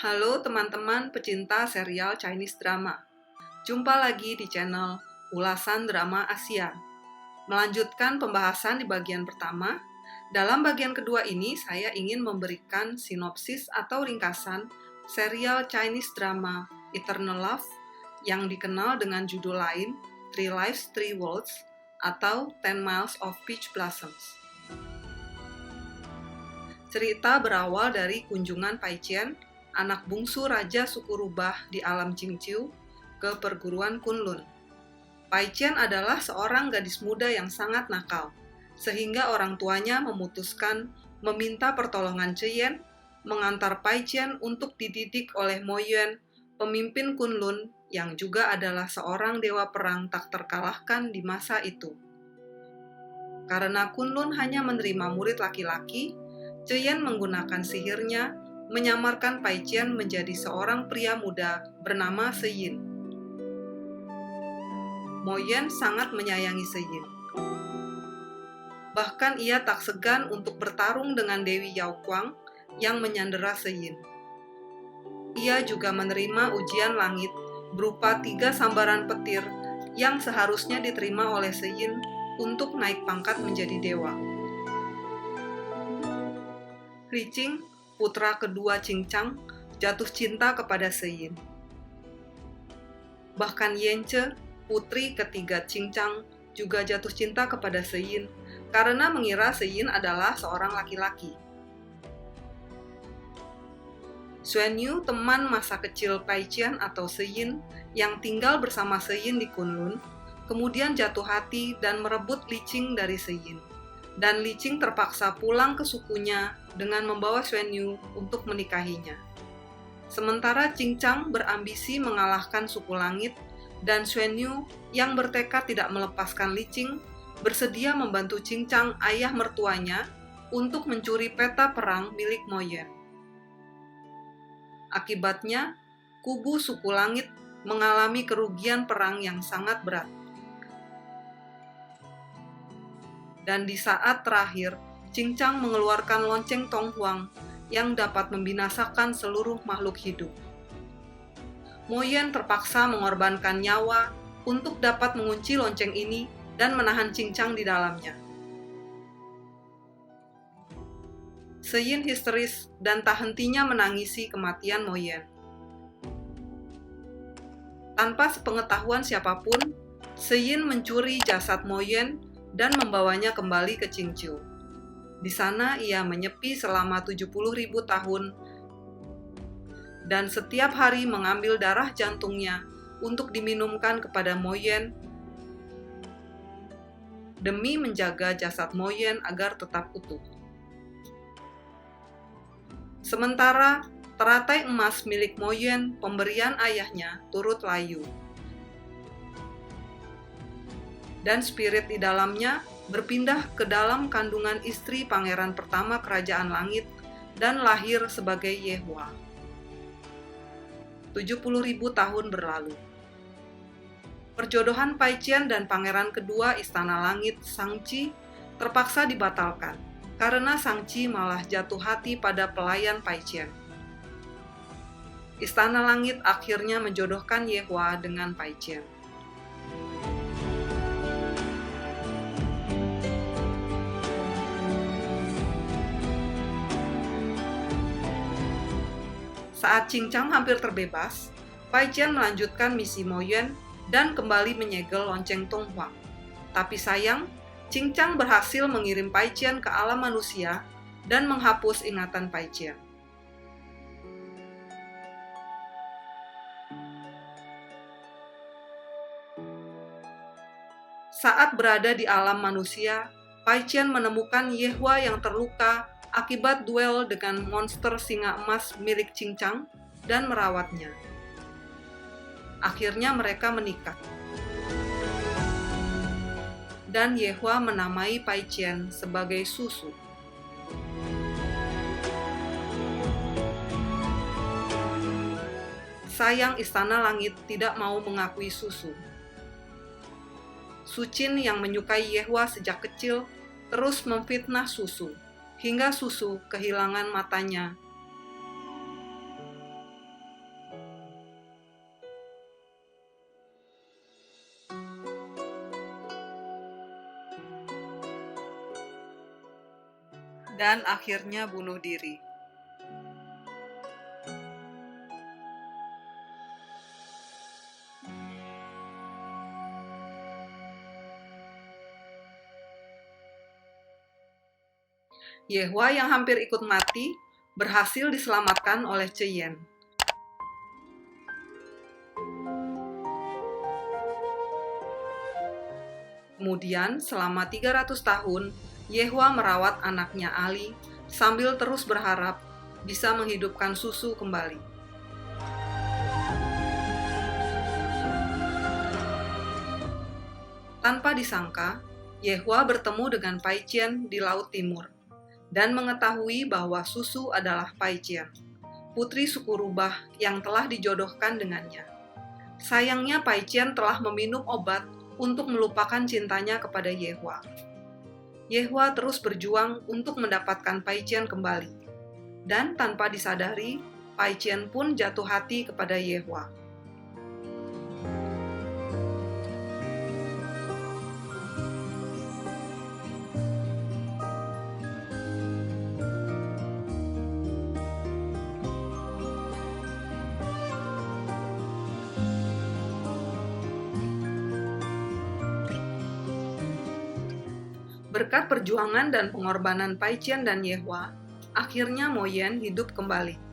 Halo teman-teman pecinta serial Chinese drama. Jumpa lagi di channel Ulasan Drama Asia. Melanjutkan pembahasan di bagian pertama, dalam bagian kedua ini saya ingin memberikan sinopsis atau ringkasan serial Chinese drama Eternal Love yang dikenal dengan judul lain Three Lives, Three Worlds atau 10 Miles of Peach Blossoms. Cerita berawal dari kunjungan Pai Qian, anak bungsu Raja Suku Rubah di alam Qingqiu, ke perguruan Kunlun. Pai Qian adalah seorang gadis muda yang sangat nakal, sehingga orang tuanya memutuskan meminta pertolongan Zhiyan mengantar Pai Qian untuk dididik oleh Mo Yuan, pemimpin Kunlun yang juga adalah seorang dewa perang tak terkalahkan di masa itu. Karena Kunlun hanya menerima murid laki-laki, Zhiyan menggunakan sihirnya menyamarkan Pai Qian menjadi seorang pria muda bernama Seyin. Mo Yuan sangat menyayangi Seyin. Bahkan ia tak segan untuk bertarung dengan Dewi Yao Kuang yang menyandera Seyin. Ia juga menerima ujian langit berupa 3 sambaran petir yang seharusnya diterima oleh Seyin untuk naik pangkat menjadi dewa. Li Qing, putra kedua Qingchang, jatuh cinta kepada Seyin. Bahkan Yance, putri ketiga Qingchang, juga jatuh cinta kepada Seyin karena mengira Seyin adalah seorang laki-laki. Xuan Yu, teman masa kecil Pai Qian atau Seyin yang tinggal bersama Seyin di Kunlun, kemudian jatuh hati dan merebut Li Qing dari Seyin. Dan Li Qing terpaksa pulang ke sukunya dengan membawa Xuan Yu untuk menikahinya. Sementara Qingchang berambisi mengalahkan suku langit, dan Xuan Yu yang bertekad tidak melepaskan Li Qing bersedia membantu Qingchang, ayah mertuanya, untuk mencuri peta perang milik Mo Yuan. Akibatnya, kubu suku langit mengalami kerugian perang yang sangat berat. Dan di saat terakhir, Qingchang mengeluarkan lonceng Tonghuang yang dapat membinasakan seluruh makhluk hidup. Mo Yuan terpaksa mengorbankan nyawa untuk dapat mengunci lonceng ini dan menahan Qingchang di dalamnya. Seyin histeris dan tak hentinya menangisi kematian Mo Yuan. Tanpa sepengetahuan siapapun, Seyin mencuri jasad Mo Yuan dan membawanya kembali ke Qingqiu. Di sana ia menyepi selama 70.000 tahun dan setiap hari mengambil darah jantungnya untuk diminumkan kepada Mo Yuan demi menjaga jasad Mo Yuan agar tetap utuh. Sementara teratai emas milik Mo Yuan, pemberian ayahnya, turut layu. Dan spirit di dalamnya berpindah ke dalam kandungan istri pangeran pertama kerajaan langit dan lahir sebagai Yehua. 70.000 tahun berlalu. Perjodohan Pai Qian dan pangeran kedua istana langit, Shangqi, terpaksa dibatalkan karena Shangqi malah jatuh hati pada pelayan Pai Qian. Istana langit akhirnya menjodohkan Yehua dengan Pai Qian. Saat Qingchang hampir terbebas, Pai Qian melanjutkan misi Mo Yuan dan kembali menyegel lonceng Tonghuang. Tapi sayang, Qingchang berhasil mengirim Pai Qian ke alam manusia dan menghapus ingatan Pai Qian. Saat berada di alam manusia, Pai Qian menemukan Yehua yang terluka akibat duel dengan monster singa emas milik Qingchang dan merawatnya. Akhirnya mereka menikah. Dan Yehua menamai Pai Qian sebagai Susu. Sayang istana langit tidak mau mengakui Susu. Su Qin yang menyukai Yehua sejak kecil terus memfitnah Susu, hingga Susu kehilangan matanya dan akhirnya bunuh diri. Yehwa yang hampir ikut mati berhasil diselamatkan oleh Cheyen. Kemudian, selama 300 tahun, Yehwa merawat anaknya Ali sambil terus berharap bisa menghidupkan susu kembali. Tanpa disangka, Yehwa bertemu dengan Paichen di Laut Timur dan mengetahui bahwa susu adalah Paichen, putri suku Rubah yang telah dijodohkan dengannya. Sayangnya Paichen telah meminum obat untuk melupakan cintanya kepada Yehwa. Yehwa terus berjuang untuk mendapatkan Paichen kembali. Dan tanpa disadari, Paichen pun jatuh hati kepada Yehwa. Berkat perjuangan dan pengorbanan Paichen dan Yehwa, akhirnya Mo Yen hidup kembali.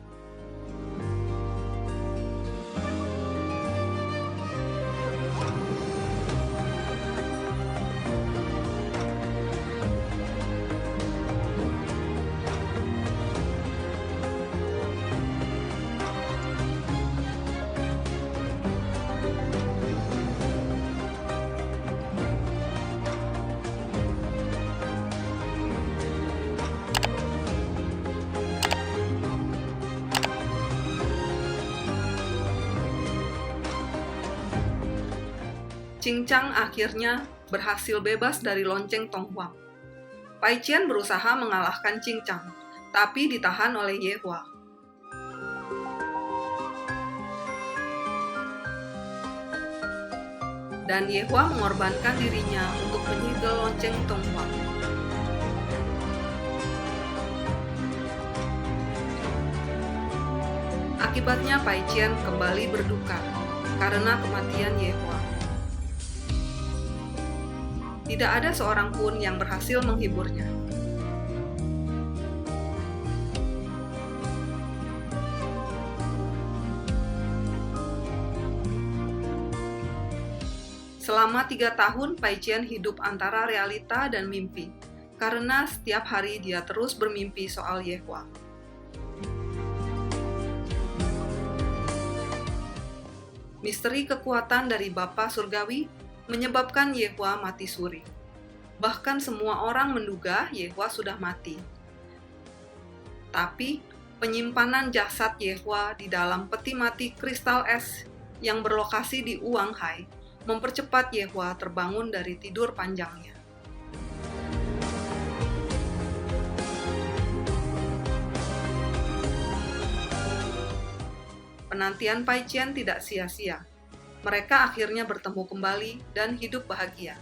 Cincang akhirnya berhasil bebas dari lonceng Tonghuang. Paichen berusaha mengalahkan Cincang, tapi ditahan oleh Yehwa. Dan Yehwa mengorbankan dirinya untuk menyegel lonceng Tonghuang. Akibatnya Paichen kembali berduka karena kematian Yehwa. Tidak ada seorang pun yang berhasil menghiburnya. Selama 3 tahun, Paichen hidup antara realita dan mimpi, karena setiap hari dia terus bermimpi soal Yehwa. Misteri kekuatan dari Bapa Surgawi menyebabkan Yehwa mati suri. Bahkan semua orang menduga Yehwa sudah mati. Tapi, penyimpanan jasad Yehwa di dalam peti mati kristal es yang berlokasi di Uwanghai mempercepat Yehwa terbangun dari tidur panjangnya. Penantian Paichen tidak sia-sia. Mereka akhirnya bertemu kembali dan hidup bahagia.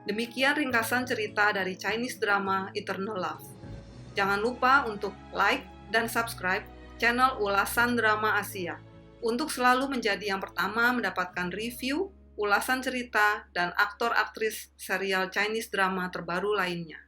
Demikian ringkasan cerita dari Chinese drama Eternal Love. Jangan lupa untuk like dan subscribe channel Ulasan Drama Asia untuk selalu menjadi yang pertama mendapatkan review, ulasan cerita, dan aktor-aktris serial Chinese drama terbaru lainnya.